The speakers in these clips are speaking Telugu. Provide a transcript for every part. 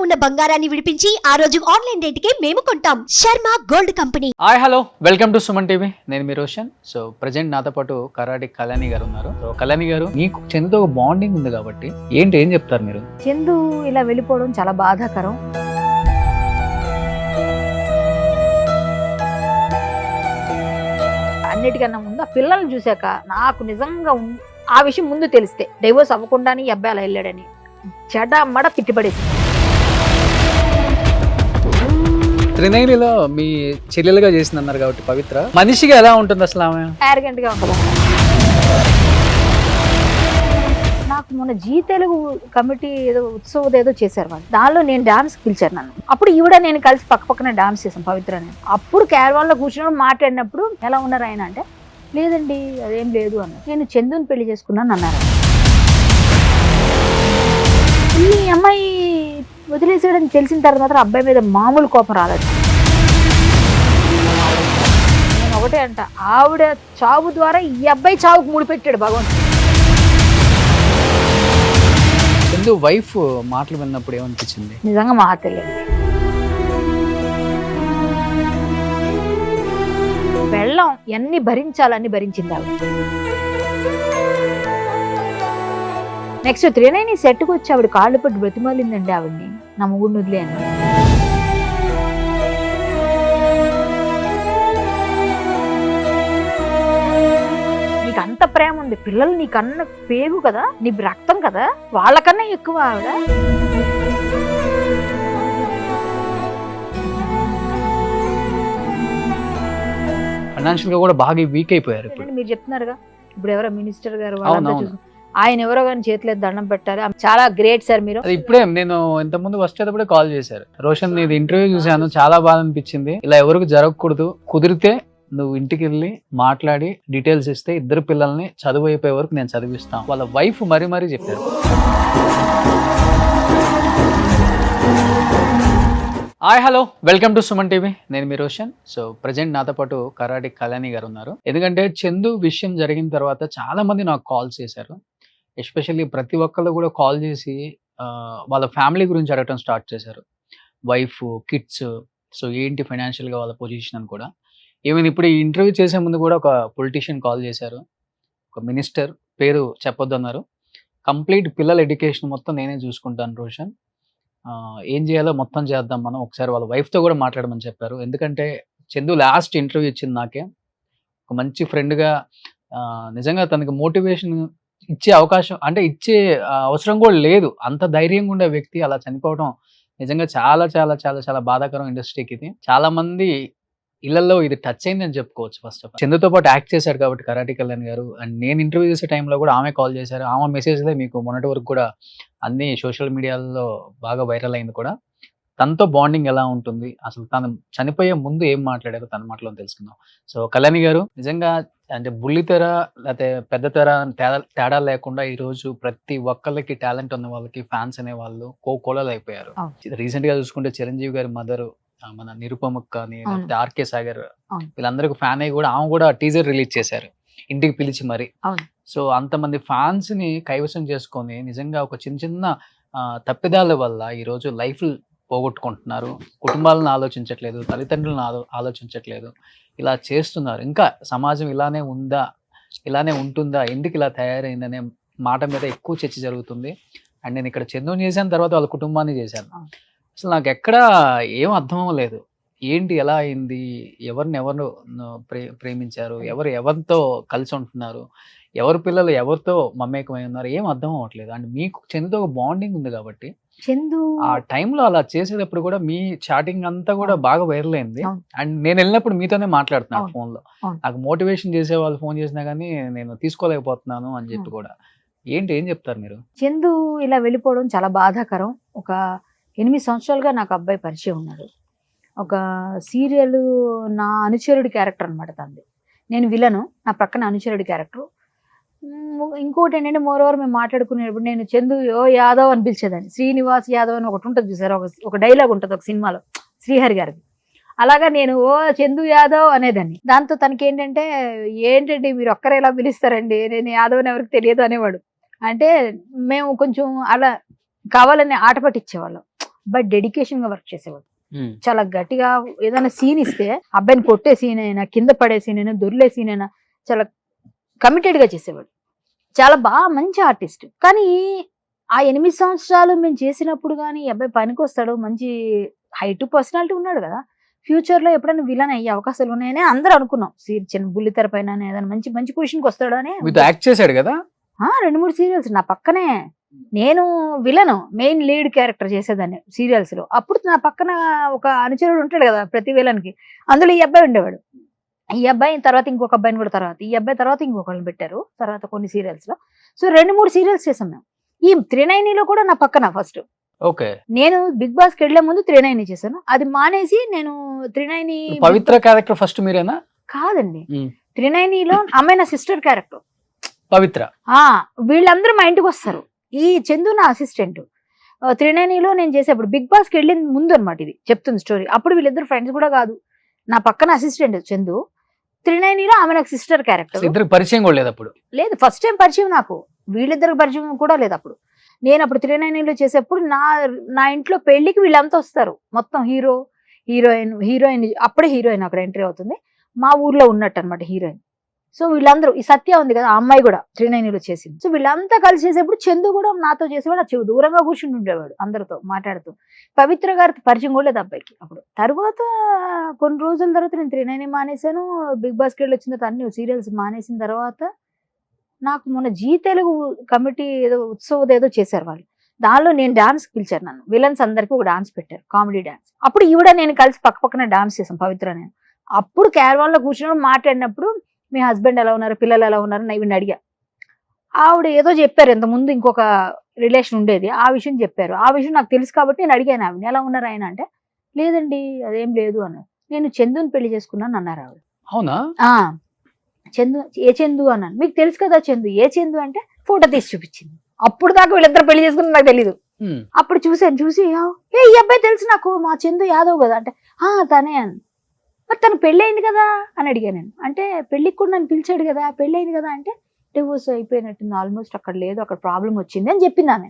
ఉన్న బంగారాన్ని విడిపించి ఆ రోజు ఆన్లైన్ రేటుకే మేము కొంటాం. Sharma gold company. Hi hello, welcome to Suman TV. నేను మీ రోషన్. సో ప్రెజెంట్ నాతో పాటు కరాటే కళ్యాణి గారు ఉన్నారు. సో కళ్యాణి గారు, మీకు చందుతో ఒక బాండింగ్ ఉంది కాబట్టి ఏం చెప్తారు మీరు? చందు ఇలా వెళ్ళిపోవడం చాలా బాధాకరం. అన్నిటికన్నా ముందు ఆ పిల్లల్ని చూశాక నాకు నిజంగా ఆ విషయం ముందు తెలిస్తే డైవోర్స్ అవ్వకుండానే ఈ అబ్బాయి అలా వెళ్ళాడని చెడమడ తిట్టిపడేసి. త్రినైనిలో మీ చెల్లెలుగా చేసింది అన్నారు కాబట్టి పవిత్ర మనిషిగా ఎలా ఉంటుంది అసలు? ఆమె యారగెంట్ గా ఉంటుంది. నాకు మొన్న జీ తెలుగు కమిటీ ఏదో ఉత్సవం ఏదో చేశారు వాళ్ళు, దానిలో నేను డాన్స్ పిలిచారు నన్ను. అప్పుడు ఈవిడ నేను కలిసి పక్కన డాన్స్ చేశాను పవిత్ర. నేను అప్పుడు క్యారవాన్ లో కూర్చున్నప్పుడు మాట్లాడినప్పుడు ఎలా ఉన్నారు ఆయన అంటే, లేదండి అదేం లేదు అన్న, నేను చందుని పెళ్లి చేసుకున్నాను అన్నారు. ఈ అమ్మాయి వదిలేసాడని తెలిసిన తర్వాత మాత్రం అబ్బాయి మీద మామూలు కోపం రాలేదు. నేను ఒకటే అంట, ఆవిడ చావు ద్వారా ఈ అబ్బాయి చావుకు ముడిపెట్టాడు భగవంతుడు. చందు వైఫ్ మాటలు విన్నప్పుడు ఏమనిపించింది? నిజంగా మా తెలియదు. వెళ్ళం ఎన్ని భరించాలని భరించింది ఆవిడ. నెక్స్ట్ త్రినైని సెట్కి వచ్చి ఆవిడ కాళ్ళు పట్టి బ్రతిమాలిందండి ఆవిడ్ని, నా మొగుడిని వదిలే అని. నీకు అంత ప్రేమ ఉంది, పిల్లలు నీకన్నా పేగు కదా, నీ రక్తం కదా, వాళ్ళకన్నా ఎక్కువ ఆవిడ. ఫైనాన్షియల్ గా కూడా బాగా వీక్ అయిపోయారు ఇప్పుడు. మీరు చెప్తున్నారుగా ఇప్పుడు ఎవరో మినిస్టర్ గారు ఆయన ఎవరో కానీ చేతిలో దండం పెట్టారు. చాలా గ్రేట్ సార్ మీరు. ఇప్పుడే నేను ఇంత ముందు వచ్చేటప్పుడే కాల్ చేశారు, రోషన్ నీది ఇంటర్వ్యూ చూశాను, చాలా బాగా అనిపించింది, ఇలా ఎవరికి జరగకూడదు, కుదిరితే నువ్వు ఇంటికి వెళ్ళి మాట్లాడి డీటెయిల్స్ ఇస్తే ఇద్దరు పిల్లల్ని చదువు అయిపోయే వరకు నేను చదివిస్తాను. వాళ్ళ వైఫ్ మరీ చెప్పారు. Hi hello, welcome to Suman TV. నేను మీ రోషన్. సో ప్రెజెంట్ నాతో పాటు కరాటే కళ్యాణి గారు ఉన్నారు. ఎందుకంటే చందు విషయం జరిగిన తర్వాత చాలా మంది నాకు కాల్ చేశారు. ఎస్పెషల్లీ ప్రతి ఒక్కళ్ళు కూడా కాల్ చేసి వాళ్ళ ఫ్యామిలీ గురించి అడగటం స్టార్ట్ చేశారు. వైఫ్, కిడ్స్, సో ఏంటి ఫైనాన్షియల్గా వాళ్ళ పొజిషన్ అని కూడా. ఈవెన్ ఇప్పుడు ఈ ఇంటర్వ్యూ చేసే ముందు కూడా ఒక పొలిటీషియన్ కాల్ చేశారు, ఒక మినిస్టర్, పేరు చెప్పొద్దు అన్నారు. కంప్లీట్ పిల్లల ఎడ్యుకేషన్ మొత్తం నేనే చూసుకుంటాను రోషన్, ఏం చేయాలో మొత్తం చేద్దాం మనం, ఒకసారి వాళ్ళ వైఫ్తో కూడా మాట్లాడమని చెప్పారు. ఎందుకంటే చందు లాస్ట్ ఇంటర్వ్యూ ఇచ్చింది నాకే, ఒక మంచి ఫ్రెండ్గా. నిజంగా తనకి మోటివేషన్ ఇచ్చే అవకాశం అంటే ఇచ్చే అవసరం కూడా లేదు, అంత ధైర్యంగా ఉండే వ్యక్తి అలా చనిపోవడం నిజంగా చాలా చాలా చాలా చాలా బాధాకరం ఇండస్ట్రీకి. ఇది చాలా మంది ఇళ్లలో ఇది టచ్ అయింది అని చెప్పుకోవచ్చు. ఫస్ట్ ఆఫ్ ఆల్ చందుతో పాటు యాక్ట్ చేశాడు కాబట్టి కరాటే కళ్యాణ్ గారు. అండ్ నేను ఇంటర్వ్యూ చేసే టైంలో కూడా ఆమె కాల్ చేశారు, ఆమె మెసేజ్లే మీకు మొన్నటి వరకు కూడా అన్ని సోషల్ మీడియాలో బాగా వైరల్ అయింది కూడా. తనతో బాండింగ్ ఎలా ఉంటుంది, అసలు తను చనిపోయే ముందు ఏం మాట్లాడారో తన మాటలో తెలుసుకుందాం. సో కళ్యాణి గారు, నిజంగా అంటే బుల్లితెర లేకపోతే పెద్ద తెర తేడా లేకుండా ఈ రోజు ప్రతి ఒక్కళ్ళకి టాలెంట్ ఉన్న వాళ్ళకి ఫ్యాన్స్ అనే వాళ్ళు కోకోలలు అయిపోయారు. రీసెంట్ గా చూసుకుంటే చిరంజీవి గారి మదర్, మన నిరుపమకు కానీ లేకపోతే ఆర్కే సాగర్, వీళ్ళందరికీ ఫ్యాన్ అయ్యి కూడా ఆమె కూడా టీజర్ రిలీజ్ చేశారు ఇంటికి పిలిచి మరి. సో అంతమంది ఫ్యాన్స్ ని కైవసం చేసుకొని నిజంగా ఒక చిన్న చిన్న తప్పిదాల వల్ల ఈరోజు లైఫ్ పోగొట్టుకుంటున్నారు. కుటుంబాలను ఆలోచించట్లేదు, తల్లిదండ్రులను ఆలోచించట్లేదు, ఇలా చేస్తున్నారు. ఇంకా సమాజం ఇలానే ఉందా, ఇలానే ఉంటుందా, ఎందుకు ఇలా తయారైందనే మాట మీద ఎక్కువ చర్చ జరుగుతుంది. అండ్ నేను ఇక్కడ చందుని చేశాను, తర్వాత వాళ్ళ కుటుంబాన్ని చేశాను. అసలు నాకు ఎక్కడా ఏం అర్థం అవ్వలేదు, ఏంటి ఎలా అయింది, ఎవరు ప్రేమించారు, ఎవరితో కలిసి ఉంటున్నారు, ఎవరి పిల్లలు ఎవరితో మమేకమై ఉన్నారు, ఏం అర్థం అవ్వట్లేదు. అండ్ మీకు చందుతో ఒక బాండింగ్ ఉంది కాబట్టి చందు ఆ టైంలో అలా చేసేటప్పుడు కూడా మీ చాటింగ్ అంతా కూడా బాగా వైరల్ అయింది. అండ్ నేను వెళ్ళినప్పుడు మీతోనే మాట్లాడుతున్నాను ఫోన్ లో, నాకు మోటివేషన్ చేసే వాళ్ళు ఫోన్ చేసినా కానీ నేను తీసుకోలేకపోతున్నాను అని చెప్పి కూడా. ఏం చెప్తారు మీరు? చందు ఇలా వెళ్ళిపోవడం చాలా బాధాకరం. ఒక 8 సంవత్సరాలుగా నాకు అబ్బాయి పరిచయం ఉన్నాడు. ఒక సీరియల్ నా అనుచరుడి క్యారెక్టర్ అనమాట తంది. నేను విలను, నా పక్కన అనుచరుడి క్యారెక్టర్. ఇంకోటి ఏంటంటే మోరోవర్ మేము మాట్లాడుకునేటప్పుడు నేను చందు ఓ యాదవ్ అని పిలిచేదాన్ని. శ్రీనివాస్ యాదవ్ అని ఒకటి ఉంటుంది చూసారు, ఒక డైలాగ్ ఉంటుంది ఒక సినిమాలో శ్రీహరి గారికి. అలాగా నేను ఓ చందు యాదవ్ అనేదాన్ని. దాంతో తనకి ఏంటండి మీరు ఒక్కరే ఎలా పిలుస్తారండి, నేను యాదవ్ అని ఎవరికి తెలియదు అనేవాడు. అంటే మేము కొంచెం అలా కావాలని ఆట పట్టించేవాళ్ళం. అబ్బాయి డెడికేషన్ గా వర్క్ చేసేవాడు. చాలా గట్టిగా ఏదైనా సీన్ ఇస్తే అబ్బాయిని కొట్టే సీన్ అయినా, కింద పడే సీన్ అయినా, దొర్లే సీన్ అయినా చాలా కమిటెడ్ గా చేసేవాడు. చాలా బాగా మంచి ఆర్టిస్ట్. కానీ ఆ 8 సంవత్సరాలు మేము చేసినప్పుడు కానీ ఈ అబ్బాయి పనికి వస్తాడు, మంచి హైట్ పర్సనాలిటీ ఉన్నాడు కదా, ఫ్యూచర్ లో ఎప్పుడైనా విలన్ అయ్యే అవకాశాలు ఉన్నాయని అందరూ అనుకున్నాం. చిన్న బుల్లితెర పైన ఏదైనా మంచి మంచి పొజిషన్కి వస్తాడు అని. యాక్ట్ చేశాడు కదా 2-3 సీరియల్స్ నా పక్కనే. నేను విలను మెయిన్ లీడ్ క్యారెక్టర్ చేసేదాన్ని సీరియల్స్ లో. అప్పుడు నా పక్కన ఒక అనుచరుడు ఉంటాడు కదా ప్రతి విలన్కి, అందులో ఈ అబ్బాయి ఉండేవాడు. ఈ అబ్బాయి తర్వాత ఇంకొక అబ్బాయిని కూడా, తర్వాత ఈ అబ్బాయి తర్వాత ఇంకొకరిని పెట్టారు తర్వాత కొన్ని సీరియల్స్ లో. సో 2-3 సీరియల్స్ చేసాం మేము. ఈ 390లో కూడా నా పక్కన ఫస్ట్. ఓకే, నేను బిగ్ బాస్ కి వెళ్లే ముందు 390 చేశాను. అది మానేసి నేను 390 పవిత్ర క్యారెక్టర్ ఫస్ట్ మీరేనా? కాదండి, 390లో అమ్మాయి నా సిస్టర్ క్యారెక్టర్ పవిత్ర. వీళ్ళందరూ మా ఇంటికి వస్తారు. ఈ చందు నా అసిస్టెంట్. 390లో నేను చేసేప్పుడు బిగ్ బాస్ కి వెళ్ళిన ముందు అనమాట ఇది చెప్తుంది స్టోరీ. అప్పుడు వీళ్ళిద్దరు ఫ్రెండ్స్ కూడా కాదు, నా పక్కన అసిస్టెంట్ చందు. 390లో ఆమె నాకు సిస్టర్ క్యారెక్టర్. ఇద్దరు పరిచయం కూడా లేదు అప్పుడు? లేదు, ఫస్ట్ టైం పరిచయం నాకు. వీళ్ళిద్దరికి పరిచయం కూడా లేదు అప్పుడు. నేను అప్పుడు 390లో చేసేప్పుడు నా ఇంట్లో పెళ్లికి వీళ్ళంతా వస్తారు. మొత్తం హీరోయిన్ అప్పుడే హీరోయిన్ అక్కడ ఎంట్రీ అవుతుంది. మా ఊర్లో ఉన్నట్టు అనమాట హీరోయిన్. సో వీళ్ళందరూ, ఈ సత్య ఉంది కదా ఆ అమ్మాయి కూడా 390లో చేసింది. సో వీళ్ళంతా కలిసి చేసేప్పుడు చందు కూడా నాతో చేసేవాడు. ఆ దూరంగా కూర్చుని ఉండేవాడు అందరితో మాట్లాడుతూ. పవిత్ర గారికి పరిచయం కూడా లేదు అబ్బాయికి అప్పుడు. తర్వాత కొన్ని రోజుల తర్వాత నేను 390 మానేశాను. బిగ్ బాస్కి వెళ్ళి వచ్చిన తర్వాత అన్ని సీరియల్స్ మానేసిన తర్వాత నాకు మొన్న జీ తెలుగు కమిటీ ఏదో ఉత్సవం ఏదో చేశారు వాళ్ళు. దానిలో నేను డాన్స్ పిలిచారు నన్ను. విలన్స్ అందరికి ఒక డాన్స్ పెట్టారు, కామెడీ డాన్స్. అప్పుడు ఈవిడ నేను కలిసి పక్క పక్కన డాన్స్ చేసాం పవిత్ర నేను. అప్పుడు క్యారవాన్ లో కూర్చుని మాట్లాడినప్పుడు మీ హస్బెండ్ ఎలా ఉన్నారు, పిల్లలు ఎలా ఉన్నారు అని ఈవిని అడిగా. ఆవిడ ఏదో చెప్పారు, ఇంతకుముందు ఇంకొక రిలేషన్ ఉండేది, ఆ విషయం చెప్పారు. ఆ విషయం నాకు తెలుసు కాబట్టి నేను అడిగాను ఆవిడ ఎలా ఉన్నారు ఆయన అంటే, లేదండి అదేం లేదు అన్నారు. నేను చందుని పెళ్లి చేసుకున్నాను అన్నారు ఆవిడ. అవునా? చందు, ఏ చందు అన్నాను. మీకు తెలుసు కదా చందు, ఏ చందు అంటే ఫోటో తీసి చూపించింది. అప్పుడు దాకా వీళ్ళిద్దరు పెళ్లి చేసుకుని నాకు తెలీదు. అప్పుడు చూసాను, చూసి ఈ అబ్బాయి తెలుసు నాకు, మా చందు యాదవ్ కదా అంటే తనే అని. మరి తను పెళ్ళయింది కదా అని అడిగాను నేను. అంటే పెళ్లికి కూడా నన్ను పిలిచాడు కదా, పెళ్ళయింది కదా అంటే డివోర్స్ అయిపోయినట్టుంది ఆల్మోస్ట్, అక్కడ లేదు, అక్కడ ప్రాబ్లం వచ్చింది అని చెప్పింది ఆమె.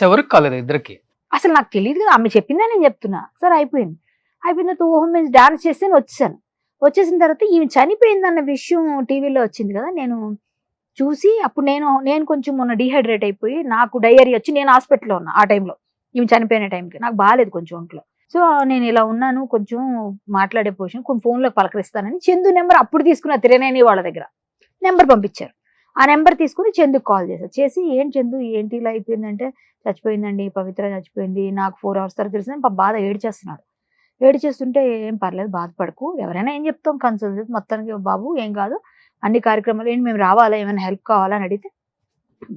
ఎవరికి కాలేదు ఇద్దరికి? అసలు నాకు తెలియదు కదా, ఆమె చెప్పిందా నేను చెప్తున్నా. సరే అయిపోయింది. అయిపోయిన తర్వాత ఓహో మేము డాన్స్ చేస్తే వచ్చేసాను. వచ్చేసిన తర్వాత ఈమె చనిపోయిందన్న విషయం టీవీలో వచ్చింది కదా, నేను చూసి అప్పుడు నేను కొంచెం మొన్న డీహైడ్రేట్ అయిపోయి నాకు డయేరియా వచ్చి నేను హాస్పిటల్లో ఉన్నా. ఆ టైంలో ఈమె చనిపోయిన టైంకి నాకు బాగాలేదు కొంచెం ఒంట్లో. సో నేను ఇలా ఉన్నాను, కొంచెం మాట్లాడే పొజిషన్, కొన్ని ఫోన్లో పలకరిస్తానని చందు నెంబర్ అప్పుడు తీసుకున్న 390 వాళ్ళ దగ్గర నెంబర్ పంపించారు. ఆ నెంబర్ తీసుకుని చందుకు కాల్ చేశారు. చేసి ఏం చందు ఏంటి ఇలా అయిపోయిందంటే, చచ్చిపోయిందండి పవిత్ర చచ్చిపోయింది, నాకు 4 hours తర్వాత తెలిసిందని బాధ ఏడ్చేస్తున్నాడు. ఏడ్చేస్తుంటే ఏం పర్లేదు బాధపడకు, ఎవరైనా ఏం చెప్తాం కన్సల్ట్ మొత్తానికి బాబు ఏం కాదు, అన్ని కార్యక్రమాలు ఏంటి మేము రావాలా, ఏమైనా హెల్ప్ కావాలా అని అడిగితే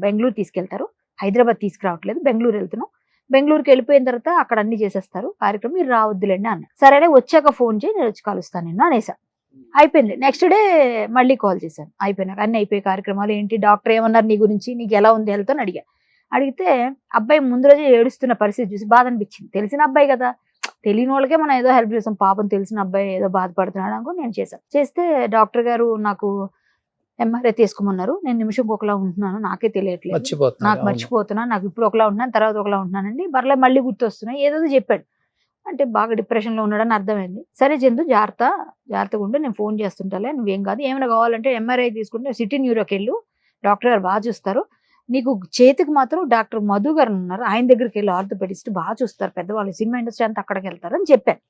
బెంగళూరు తీసుకెళ్తారు, హైదరాబాద్ తీసుకురావట్లేదు, బెంగళూరు వెళ్తున్నాం, బెంగళూరుకి వెళ్ళిపోయిన తర్వాత అక్కడ అన్ని చేసేస్తారు కార్యక్రమం, మీరు రావద్దులేండి అన్న. సరేనే వచ్చాక ఫోన్ చేయి, నేను వచ్చి కలుస్తాను నిన్ను అనేసా. అయిపోయింది. నెక్స్ట్ డే మళ్ళీ కాల్ చేశాను. అయిపోయినాక అన్ని అయిపోయి కార్యక్రమాలు ఏంటి, డాక్టర్ ఏమన్నారు నీ గురించి, నీకు ఎలా ఉంది హెల్త్ అని అడిగా. అడిగితే అబ్బాయి ముందు రోజే ఏడుస్తున్న పరిస్థితి చూసి బాధ అనిపించింది. తెలిసిన అబ్బాయి కదా, తెలియని వాళ్ళకే మనం ఏదో హెల్ప్ చేస్తాం, పాపం తెలిసిన అబ్బాయి ఏదో బాధపడుతున్నాడు అనుకో నేను చేశాను. చేస్తే డాక్టర్ గారు నాకు ఎంఆర్ఐ తీసుకోమన్నారు. నేను నిమిషంకి ఒకలా ఉంటున్నాను, నాకే తెలియట్లేదు, నాకు మర్చిపోతున్నాను, నాకు ఇప్పుడు ఒకలా ఉంటున్నాను, తర్వాత ఒకలా ఉంటున్నానండి, బర్లే మళ్ళీ గుర్తొస్తున్నాయి ఏదో చెప్పాడు. అంటే బాగా డిప్రెషన్లో ఉన్నాడని అర్థమైంది. సరే చందు జాగ్రత్తగా ఉంటే నేను ఫోన్ చేస్తుంటాలే, నువ్వేం కాదు, ఏమైనా కావాలంటే ఎంఆర్ఐ తీసుకుంటే సిటీ న్యూరోకి వెళ్ళు, డాక్టర్ గారు బాగా చూస్తారు, నీకు చేతికి మాత్రం డాక్టర్ మధు గారు ఉన్నారు, ఆయన దగ్గరికి వెళ్ళి ఆర్థోపెడిస్ట్ బాగా చూస్తారు, పెద్దవాళ్ళు సినిమా ఇండస్ట్రీ అంతా అక్కడికి వెళ్తారు అని చెప్పాను.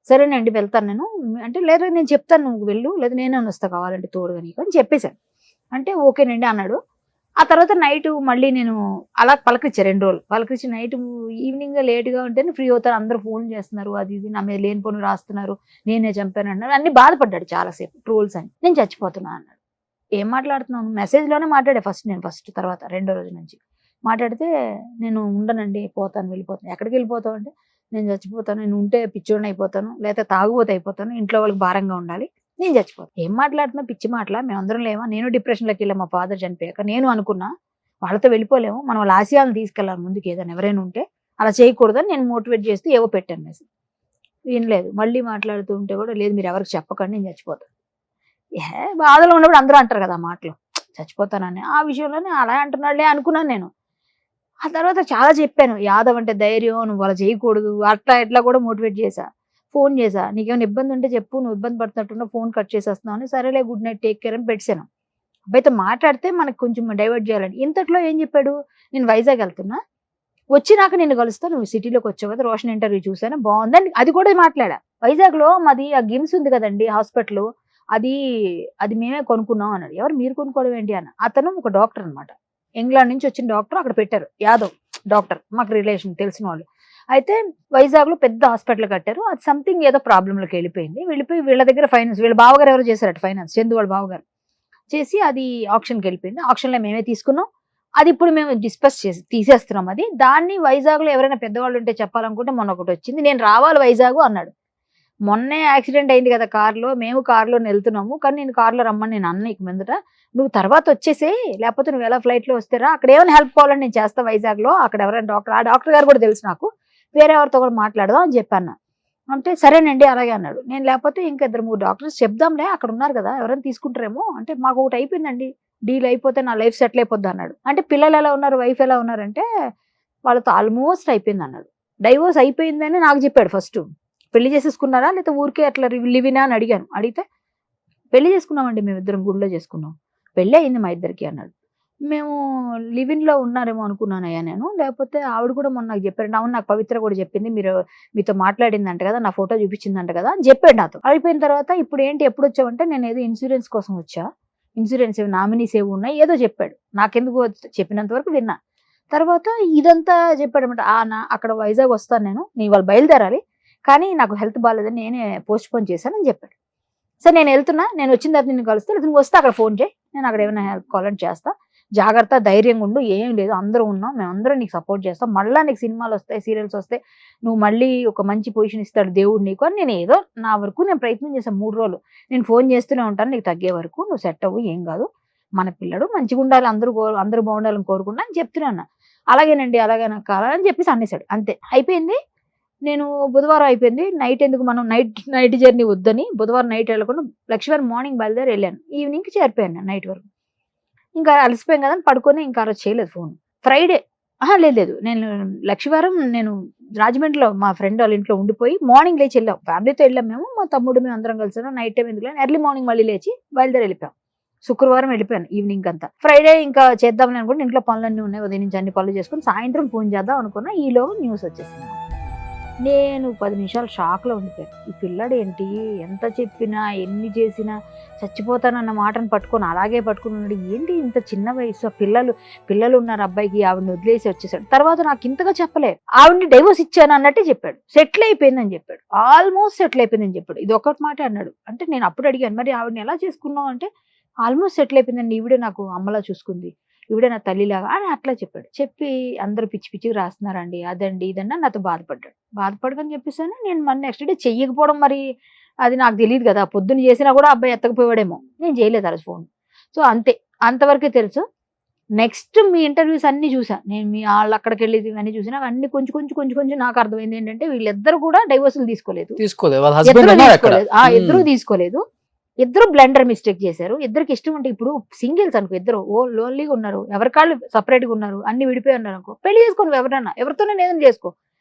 సరేనండి వెళ్తాను నేను అంటే, లేదా నేను చెప్తాను నువ్వు వెళ్ళు, లేదా నేనే వస్తా కావాలంటే తోడుగా నీకు అని చెప్పేశాను. అంటే ఓకేనండి అన్నాడు. ఆ తర్వాత నైట్ మళ్ళీ నేను అలా పలకరించాను 2 రోజులు. పలకరించి నైట్ ఈవినింగ్ లేట్గా ఉంటేనే ఫ్రీ అవుతాను, అందరూ ఫోన్ చేస్తున్నారు, అది ఇది నా మీద లేని పనులు రాస్తున్నారు, నేనే చంపాను అన్నారు. అన్ని బాధపడ్డాడు చాలాసేపు, ట్రోల్స్ అని. నేను చచ్చిపోతున్నా అన్నాడు. ఏం మాట్లాడుతున్నాను, మెసేజ్లోనే మాట్లాడే ఫస్ట్ తర్వాత 2వ రోజు నుంచి మాట్లాడితే, నేను ఉండనండి పోతాను వెళ్ళిపోతాను. ఎక్కడికి వెళ్ళిపోతావు అంటే, నేను చచ్చిపోతాను, నేను ఉంటే పిచ్చోడిని అయిపోతాను, లేకపోతే తాగుబోతు అయిపోతాను, ఇంట్లో వాళ్ళకి భారంగా ఉండాలి, నేను చచ్చిపోతాను. ఏం మాట్లాడుతున్నా పిచ్చి మాటలా, మేమందరం లేవా, నేను డిప్రెషన్లోకి వెళ్ళా మా ఫాదర్ చనిపోయాక, నేను అనుకున్నా వాళ్ళతో వెళ్ళిపోలేము, మనం వాళ్ళ ఆశయాలను తీసుకెళ్ళాలి ముందుకు, ఏదైనా ఎవరైనా ఉంటే అలా చేయకూడదని నేను మోటివేట్ చేస్తూ ఏవో పెట్టాను మెసేజ్. వినలేదు. మళ్ళీ మాట్లాడుతూ ఉంటే కూడా, లేదు మీరు ఎవరికి చెప్పకండి నేను చచ్చిపోతాను. బాధలో ఉన్నప్పుడు అందరూ అంటారు కదా మాటలు, చచ్చిపోతానని. ఆ విషయంలోనే అలా అంటున్నాడులే అనుకున్నాను నేను. ఆ తర్వాత చాలా చెప్పాను, యాదవ్ అంటే ధైర్యం, నువ్వు అలా చేయకూడదు, అట్లా ఇట్లా కూడా మోటివేట్ చేశా. ఫోన్ చేశా, నీకేమైనా ఇబ్బంది ఉంటే చెప్పు, నువ్వు ఇబ్బంది పడుతున్నట్టున్నా, ఫోన్ కట్ చేసేస్తున్నావు అని. సరేలే, గుడ్ నైట్, టేక్ కేర్ అని పెట్టాను. అబ్బాయితో మాట్లాడితే మనకు కొంచెం డైవర్ట్ చేయాలని. ఇంతట్లో ఏం చెప్పాడు, నేను వైజాగ్ వెళ్తున్నా, వచ్చినాక నిన్ను కలుస్తా, నువ్వు సిటీలోకి వచ్చావు కదా, రోషన్ ఇంటర్వ్యూ చూసాను బాగుందని అది కూడా మాట్లాడా. వైజాగ్లో మాది ఆ గిమ్స్ ఉంది కదండి హాస్పిటల్, అది అది మేమే కొనుక్కున్నాం అన్నాడు. ఎవరు మీరు కొనుక్కోవడం ఏంటి అన్న. అతను ఒక డాక్టర్ అనమాట, ఇంగ్లాండ్ నుంచి వచ్చిన డాక్టర్, అక్కడ పెట్టారు యాదవ్ డాక్టర్, మాకు రిలేషన్ తెలిసిన వాళ్ళు. అయితే వైజాగ్ లో పెద్ద హాస్పిటల్ కట్టారు, అది సంథింగ్ ఏదో ప్రాబ్లంలోకి వెళ్ళిపోయి వీళ్ళ దగ్గర ఫైనాన్స్, వీళ్ళ బావగారు ఎవరు చేశారట ఫైనాన్స్, చందు వాళ్ళ బావగారు చేసి అది ఆప్షన్కి వెళ్ళిపోయింది. ఆప్షన్లో మేమే తీసుకున్నాం, అది ఇప్పుడు మేము డిస్కస్ చేసి తీసేస్తున్నాం. అది దాన్ని వైజాగ్ లో ఎవరైనా పెద్దవాళ్ళు ఉంటే చెప్పాలనుకుంటే మొన్న ఒకటి వచ్చింది, నేను రావాలి వైజాగ్ అన్నాడు. మొన్నే యాక్సిడెంట్ అయింది కదా కార్లో, మేము కార్లో వెళ్తున్నాము, కానీ నేను కార్లో రమ్మని నేను అన్న, ఇక మీదట నువ్వు తర్వాత వచ్చేసే, లేకపోతే నువ్వు ఎలా ఫ్లైట్లో వస్తారా, అక్కడ ఏమైనా హెల్ప్ కావాలని నేను చేస్తా వైజాగ్లో, అక్కడ ఎవరైనా డాక్టర్, ఆ డాక్టర్ గారు కూడా తెలుసు నాకు, వేరే ఎవరితో కూడా మాట్లాడదాం అని చెప్పాను. అంటే సరేనండి అలాగే అన్నాడు. నేను లేకపోతే ఇంకా 2-3 డాక్టర్స్ చెప్దాంలే, అక్కడ ఉన్నారు కదా ఎవరైనా తీసుకుంటారేమో అంటే, మాకు ఒకటి అయిపోయిందండి, డీల్ అయిపోతే నా లైఫ్ సెటిల్ అయిపోద్ది అన్నాడు. అంటే పిల్లలు ఎలా ఉన్నారు, వైఫ్ ఎలా ఉన్నారంటే వాళ్ళతో ఆల్మోస్ట్ అయిపోయింది అన్నాడు. డైవోర్స్ అయిపోయిందని నాకు చెప్పాడు. ఫస్ట్ పెళ్లి చేసేసుకున్నారా లేకపోతే ఊరికే అట్లా లివినా అని అడిగాను. అడిగితే పెళ్లి చేసుకున్నామండి, మేము ఇద్దరం గుడిలో చేసుకున్నాం, పెళ్ళి అయింది మా ఇద్దరికి అన్నాడు. మేము లివిన్లో ఉన్నారేమో అనుకున్నానయ్యా నేను, లేకపోతే ఆవిడ కూడా మొన్న నాకు చెప్పారు. అవును, నాకు పవిత్ర కూడా చెప్పింది, మీతో మాట్లాడిందంట కదా, నా ఫోటో చూపించిందంట కదా అని చెప్పాడు నాతో. అయిపోయిన తర్వాత ఇప్పుడు ఏంటి ఎప్పుడు వచ్చావంటే, నేను ఏదో ఇన్సూరెన్స్ కోసం వచ్చా, ఇన్సూరెన్స్ నామినీస్ ఏవి ఉన్నాయి ఏదో చెప్పాడు. నాకెందుకు చెప్పినంత వరకు విన్నా. తర్వాత ఇదంతా చెప్పాడు అనమాట. అక్కడ వైజాగ్ వస్తాను నేను ఇవాళ బయలుదేరాలి, కానీ నాకు హెల్త్ బాగాలేదని నేనే పోస్ట్ పోన్ చేశానని చెప్పాడు. సరే నేను వెళ్తున్నా, నేను వచ్చిన తర్వాత నిన్ను కలుస్తా, లేదా నువ్వు వస్తే అక్కడ ఫోన్ చేయి, నేను అక్కడ ఏమైనా హెల్ప్ కావాలని చేస్తా, జాగ్రత్త, ధైర్యంగా ఉండు, ఏం లేదు, అందరూ ఉన్నాం, మేమందరం నీకు సపోర్ట్ చేస్తాం, మళ్ళీ నీకు సినిమాలు వస్తాయి, సీరియల్స్ వస్తాయి, నువ్వు మళ్ళీ ఒక మంచి పొజిషన్ ఇస్తాడు దేవుడు నీకు అని. నేను ఏదో నా వరకు నేను ప్రయత్నం చేశాను. 3 రోజులు నేను ఫోన్ చేస్తూనే ఉంటాను, నీకు తగ్గే వరకు నువ్వు సెట్ అవ్వు, ఏం కాదు, మన పిల్లడు మంచిగా ఉండాలి, అందరూ బాగుండాలని కోరుకున్నా అని చెప్తున్నాను. అలాగేనండి, అలాగే నాకు కావాలని చెప్పేసి అనేసాడు. అంతే అయిపోయింది. నేను బుధవారం అయిపోయింది, నైట్ ఎందుకు మనం నైట్ జర్నీ వద్దని బుధవారం నైట్ వెళ్ళకుండా లక్ష్మీవారం మార్నింగ్ బయలుదేరి వెళ్ళాను. ఈవినింగ్కి చేరిపోయాను నైట్ వరకు. ఇంకా అలసిపోయాం కదా అని పడుకొని ఇంకా ఆ రోజు చేయలేదు ఫోన్. ఫ్రైడే లేదు, నేను లక్ష్మీవారం నేను రాజమండ్రిలో మా ఫ్రెండ్ వాళ్ళ ఇంట్లో ఉండిపోయి మార్నింగ్ లేచి వెళ్ళాం, ఫ్యామిలీతో వెళ్ళాం మేము, మా తమ్ముడు మేము అందరం కలిసాను. నైట్ టైం ఎందుకు ఎర్లీ మార్నింగ్ మళ్ళీ లేచి బయలుదేరి వెళ్ళిపోయాం. శుక్రవారం వెళ్ళిపోయాను ఈవినింగ్ అంతా. ఫ్రైడే ఇంకా చేద్దామని అనుకుంటే ఇంట్లో పనులన్నీ ఉన్నాయి, ఉదయం నుంచి అన్ని పనులు చేసుకుని సాయంత్రం ఫోన్ చేద్దాం అనుకున్నా. ఈలోగా న్యూస్ వచ్చేసింది. నేను 10 నిమిషాలు షాక్లో ఉండిపోయాను. ఈ పిల్లాడు ఏంటి, ఎంత చెప్పినా ఎన్ని చేసినా చచ్చిపోతానన్న మాటను పట్టుకొని అలాగే పట్టుకున్నాడు, ఏంటి ఇంత చిన్న వయసు, పిల్లలు ఉన్నారు అబ్బాయికి, ఆవిడని వదిలేసి వచ్చేసాడు. తర్వాత నాకు ఇంతగా చెప్పలే, ఆవిడని డైవోర్స్ ఇచ్చాను అన్నట్టే చెప్పాడు, సెటిల్ అయిపోయిందని చెప్పాడు, ఆల్మోస్ట్ సెటిల్ అయిపోయిందని చెప్పాడు. ఇది ఒకటి మాట అన్నాడు. అంటే నేను అప్పుడు అడిగాను, మరి ఆవిడని ఎలా చేసుకున్నావు అంటే, ఆల్మోస్ట్ సెటిల్ అయిపోయిందండి, ఈవిడే నాకు అమ్మలా చూసుకుంది, ఈవిడే నా తల్లిలాగా అని అట్లా చెప్పాడు. చెప్పి అందరూ పిచ్చి పిచ్చిగా రాస్తున్నారండి, అదండి ఇదన్నా నాతో బాధపడకని చెప్పేసాను. నేను మన నెక్స్ట్ డే చెయ్యకపోవడం మరి అది నాకు తెలియదు కదా, పొద్దున్న చేసినా కూడా అబ్బాయి ఎత్తకపోయాడేమో, నేను చేయలేదు ఆ రోజు ఫోన్. సో అంతే, అంతవరకే తెలుసు. నెక్స్ట్ మీ ఇంటర్వ్యూస్ అన్ని చూసా నేను, మీ వాళ్ళు అక్కడికి వెళ్ళి ఇవన్నీ చూసినా అన్ని కొంచెం నాకు అర్థమైంది ఏంటంటే, వీళ్ళిద్దరు కూడా డైవోర్సులు తీసుకోలేదు. ఇద్దరు తీసుకోలేదు, ఇద్దరు బ్లెండర్ మిస్టేక్ చేశారు. ఇద్దరికి ఇష్టం ఉంటే, ఇప్పుడు సింగిల్స్ అనుకో, ఇద్దరు లోన్లీగా ఉన్నారు, ఎవరికాళ్ళు సపరేట్గా ఉన్నారు, అన్ని విడిపోయి ఉన్నారు అనుకో, పెళ్లి చేసుకోను ఎవరన్నా, ఎవరితోనే ఏదైనా చేసుకో.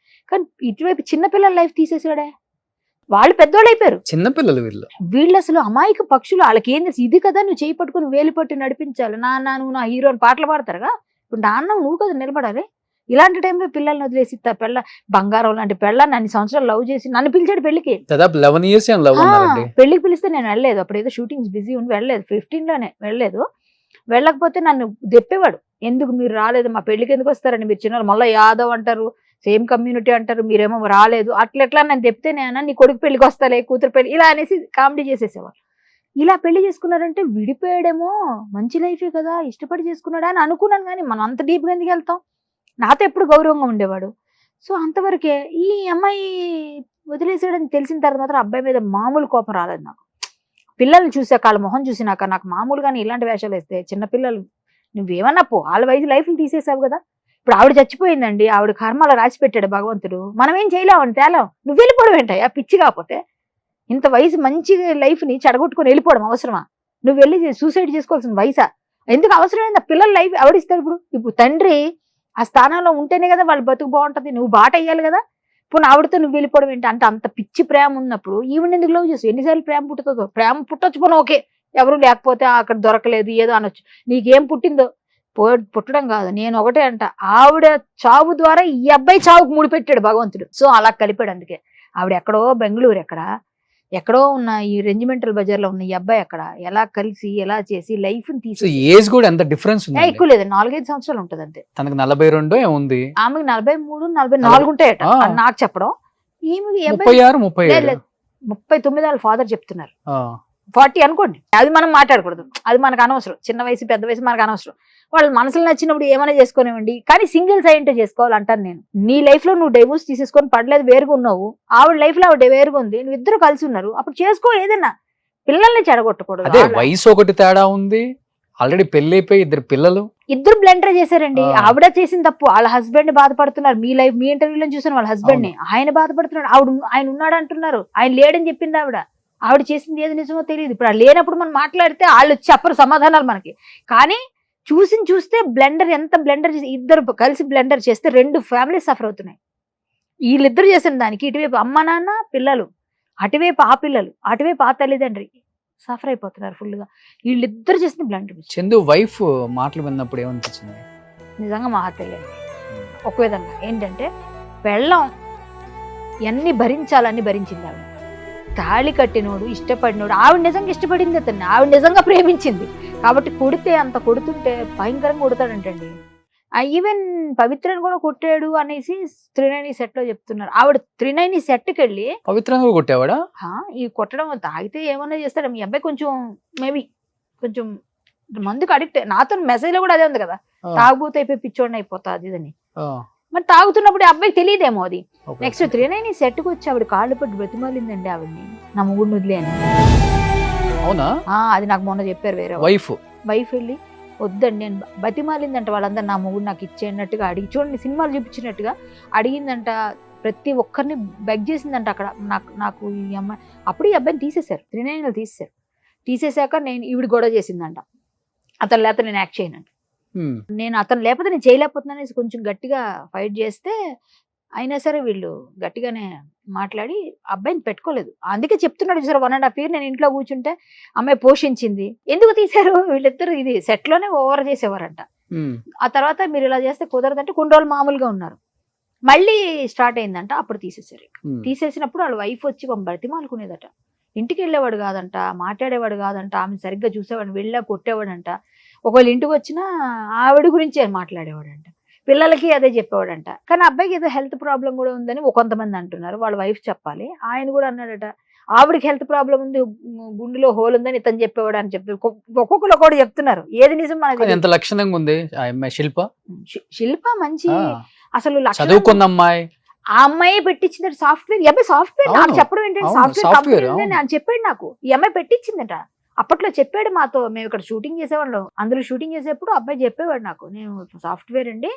కానీ ఇటువైపు చిన్నపిల్లల లైఫ్ తీసేసాడే, వాళ్ళు పెద్దోళ్ళు అయిపోయారు, చిన్నపిల్లలు వీళ్ళు అసలు అమాయక పక్షులు. వాళ్ళకి ఏం తెలుసు, ఇది కదా నువ్వు చేయి పట్టుకుని వేలు పట్టి నడిపించాలి, నాన్న నువ్వు నా హీరో అని పాటలు పాడతారుగా, ఇప్పుడు నాన్న నువ్వు కదా నిలబడాలి. ఇలాంటి టైంలో పిల్లల్ని వదిలేసి బంగారం లాంటి పెళ్ళాన్ని అన్ని సంవత్సరాలు లవ్ చేసి నన్ను పిలిచాడు పెళ్లికి. పెళ్లికి పిలిస్తే నేను వెళ్ళలేదు, అప్పుడు ఏదో షూటింగ్స్ బిజీ ఉండి వెళ్ళలేదు, 15లోనే వెళ్ళలేదు. వెళ్ళకపోతే నన్ను దెప్పేవాడు, ఎందుకు మీరు రాలేదు, మా పెళ్లికి ఎందుకు వస్తారండి మీరు చిన్న, మళ్ళీ యాదవ్ అంటారు, సేమ్ కమ్యూనిటీ అంటారు, మీరేమో రాలేదు, అట్లా నేను చెప్తే నేను నీ కొడుకు పెళ్లికి వస్తాలే, కూతురు పెళ్లి ఇలా అనేసి కామెడీ చేసేసేవాడు. ఇలా పెళ్లి చేసుకున్నారంటే విడిపోయాడేమో, మంచి లైఫే కదా, ఇష్టపడి చేసుకున్నాడా అని అనుకున్నాను. కానీ మనం అంత డీప్గా ఎందుకు వెళ్తాం, నాతో ఎప్పుడు గౌరవంగా ఉండేవాడు. సో అంతవరకే. ఈ అమ్మాయి వదిలేసాడని తెలిసిన తర్వాత మాత్రం అబ్బాయి మీద మామూలు కోపం రాలేదు నాకు. పిల్లల్ని చూసాక, వాళ్ళ మొహం చూసినాక నాకు మామూలుగానే ఇలాంటి వేషాలు వేస్తే, చిన్నపిల్లలు నువ్వేమన్నా పో, వాళ్ళ వయసు లైఫ్లు తీసేసావు కదా. ఇప్పుడు ఆవిడ చచ్చిపోయిందండి, ఆవిడ కర్మల రాసి పెట్టాడు భగవంతుడు, మనం ఏం చేయలేమని తేలాం. నువ్వు వెళ్ళిపోవడం ఏంటయ్యా పిచ్చి, కాకపోతే ఇంత వయసు మంచి లైఫ్ని చెడగొట్టుకొని వెళ్ళిపోవడం అవసరమా? నువ్వు వెళ్ళి సూసైడ్ చేసుకోవాల్సిన వయసా? ఎందుకు అవసరమైంది? పిల్లల లైఫ్ ఎవడిస్తాడు? ఇప్పుడు తండ్రి ఆ స్థానంలో ఉంటేనే కదా వాళ్ళ బతుకు బాగుంటది. నువ్వు బాట వేయాలి కదా. ఇప్పుడు ఆవిడతో నువ్వు వెళ్ళిపోవడం ఏంటి అంటే అంత పిచ్చి ప్రేమ ఉన్నప్పుడు ఈవిడ ఎందుకు లవ్ చేస్తావు? ఎన్నిసార్లు ప్రేమ పుట్టుతుందో. ప్రేమ పుట్టొచ్చు పోను, ఓకే, ఎవరు లేకపోతే అక్కడ దొరకలేదు ఏదో అనొచ్చు. నీకేం పుట్టిందో పుట్టడం కాదు. నేను ఒకటే అంట, ఆవిడ చావు ద్వారా ఈ అబ్బాయి చావుకు ముడిపెట్టాడు భగవంతుడు. సో అలా కలిపాడు. అందుకే ఆవిడ ఎక్కడో బెంగళూరు ఎక్కడో ఉన్న ఈ రెజిమెంటల్ బజార్ లో ఉన్న ఈ అబ్బాయి అక్కడ ఎలా కలిసి ఎలా చేసి లైఫ్ ని తీసి ఏజ్ కూడా ఎంత డిఫరెన్స్ ఉంది. ఎక్కువ లేదు, 4-5 సంవత్సరాలు ఉంటుంది అంతే. తనకు 42 ఏముంది, ఆమెకు 43-44 ఉంటాయట అని నాకు చెప్పడం. ఈమెకి 36-37 39 వాళ్ళ ఫాదర్ చెప్తున్నారు. 40 అనుకోండి. అది మనం మాట్లాడకూడదు, అది మనకు అనవసరం. చిన్న వయసు పెద్ద వయసు మనకు అనవసరం. వాళ్ళు మనసులు నచ్చినప్పుడు ఏమైనా చేసుకోనివ్వండి, కానీ సింగిల్స్ అయింటే చేసుకోవాలంటాను నేను. నీ లైఫ్ లో నువ్వు డైవోర్స్ తీసేసుకొని పడలేదు, వేరుగా ఉన్నావు, ఆవిడ లైఫ్ లో ఆవిడ వేరుగా ఉంది, నువ్వు ఇద్దరు కలిసి ఉన్నారు, అప్పుడు చేసుకో ఏదైనా. పిల్లల్ని చెడగొట్టకూడదు. అదే వయసు ఒకటి తేడా ఉంది, ఆల్రెడీ పెళ్లి అయిపోయి 2 పిల్లలు. ఇద్దరు బ్లెండర్ చేశారండి. ఆవిడ చేసిన తప్పు, వాళ్ళ హస్బెండ్ బాధపడుతున్నారు. మీ లైఫ్ మీ ఇంటర్వ్యూలో చూసాను, వాళ్ళ హస్బెండ్ ని ఆయన బాధపడుతున్నాడు. ఆయన ఉన్నాడు అంటున్నారు, ఆయన లేడని చెప్పింది ఆవిడ చేసింది ఏది నిజమో తెలియదు. ఇప్పుడు లేనప్పుడు మనం మాట్లాడితే వాళ్ళు చెప్పరు సమాధానాలు మనకి. కానీ చూస్తే బ్లెండర్ ఎంత బ్లెండర్ చేసి, ఇద్దరు కలిసి బ్లెండర్ చేస్తే 2 ఫ్యామిలీస్ సఫర్ అవుతున్నాయి. వీళ్ళిద్దరు చేసిన దానికి ఇటువైపు అమ్మ నాన్న పిల్లలు, అటువైపు ఆ పిల్లలు, అటువైపు ఆ తల్లిదండ్రి సఫర్ అయిపోతున్నారు ఫుల్ గా. వీళ్ళిద్దరు చేసిన బ్లెండర్. చందు వైఫ్ మాటలు విన్నప్పుడు ఏమనిపించింది? నిజంగా మా తెలియదు. ఒక విధంగా ఏంటంటే పెళ్ళం ఎన్ని భరించాలని భరించింది ఆవిడ. తాళి కట్టినోడు ఇష్టపడినోడు, ఆవిడ నిజంగా ఇష్టపడింది అతన్ని, ఆవిడ నిజంగా ప్రేమించింది కాబట్టి కొడితే అంత కొడుతుంటే భయంకరంగా కొడతాడంటండి. ఈవెన్ పవిత్రని కూడా కొట్టాడు అనేసి త్రినైని సెట్ లో చెప్తున్నారు. ఆవిడ త్రినైని సెట్కి వెళ్ళి పవిత్రంగా కొట్టేవాడా? ఈ కొట్టడం తాగితే ఏమన్నా చేస్తాడు. మీ అబ్బాయి మేబీ కొంచెం మందుకు అడిక్ట్. నాతో మెసేజ్ లో కూడా అదే ఉంది కదా, తాగుబోతే అయిపోయి పిచ్చోడిని అయిపోతా అది ఇదని. మరి తాగుతున్నప్పుడు అబ్బాయికి తెలియదేమో అది. నెక్స్ట్ త్రినైని సెట్కి వచ్చి ఆవిడ కాళ్ళు పట్టి బ్రతిమాలిందండి ఆవిడ్ని, నా మొగుడిని వదిలేను. అవునా? అది నాకు మొన్న చెప్పారు వేరే వైఫ్ వెళ్ళి వద్దండి నేను బతిమాలిందంట వాళ్ళందరూ, నా మొగుడు నాకు ఇచ్చేటట్టుగా అడిగి చూడండి సినిమాలు చూపించినట్టుగా అడిగిందంట. ప్రతి ఒక్కరిని బెగ్ చేసిందంట అక్కడ. నాకు ఈ అమ్మాయి అప్పుడు ఈ అబ్బాయిని తీసేశారు, త్రినైనిలో తీసేశాక నేను ఈవిడ గొడవ చేసిందంట, అతను లేకపోతే నేను యాక్ట్ చేయనంట. నేను అతను లేకపోతే నేను చేయలేకపోతున్నానేసి కొంచెం గట్టిగా ఫైట్ చేస్తే అయినా సరే వీళ్ళు గట్టిగానే మాట్లాడి అబ్బాయిని పెట్టుకోలేదు. అందుకే చెప్తున్నాడు చూసారు 1.5 year నేను ఇంట్లో కూర్చుంటే అమ్మాయి పోషించింది. ఎందుకు తీశారు? వీళ్ళిద్దరు ఇది సెట్ లోనే ఓవర్ చేసేవారంట. ఆ తర్వాత మీరు ఇలా చేస్తే కుదరదంటే కొన్ని రోజులు మామూలుగా ఉన్నారు, మళ్ళీ స్టార్ట్ అయిందంట. అప్పుడు తీసేశారు. తీసేసినప్పుడు వాళ్ళ వైఫ్ వచ్చి బతిమాలుకునేదట. ఇంటికి వెళ్ళేవాడు కాదంట, మాట్లాడేవాడు కాదంట, ఆమె సరిగ్గా చూసేవాడు, వెళ్ళా కొట్టేవాడంట. ఒకవేళ ఇంటికి వచ్చినా ఆవిడ గురించి మాట్లాడేవాడంట, పిల్లలకి అదే చెప్పేవాడంట. కానీ అబ్బాయికి ఏదో హెల్త్ ప్రాబ్లం కూడా ఉందని కొంతమంది అంటున్నారు, వాళ్ళ వైఫ్ చెప్పాలి. ఆయన కూడా అన్నాడట ఆవిడకి హెల్త్ ప్రాబ్లం ఉంది, గుండెలో హోల్ ఉందని ఇతను చెప్పేవాడు అని చెప్తారు. ఒక్కొక్కరు కూడా చెప్తున్నారు, ఏది నిజం మనకి. ఎంత లక్షణంగా ఉంది శిల్ప మంచి అసలు చదువుకున్న అమ్మాయి. ఆ అమ్మాయి పెట్టించిందట సాఫ్ట్వేర్. ఈ అమ్మాయి సాఫ్ట్వేర్ నాకు చెప్పడం ఏంటంటే సాఫ్ట్వేర్ అని చెప్పాడు నాకు. ఈ అమ్మాయి పెట్టించిందట అప్పట్లో, చెప్పాడు మాతో. మేము ఇక్కడ షూటింగ్ చేసేవాళ్ళం, అందులో షూటింగ్ చేసేప్పుడు అబ్బాయి చెప్పేవాడు నాకు, నేను సాఫ్ట్వేర్ అండి,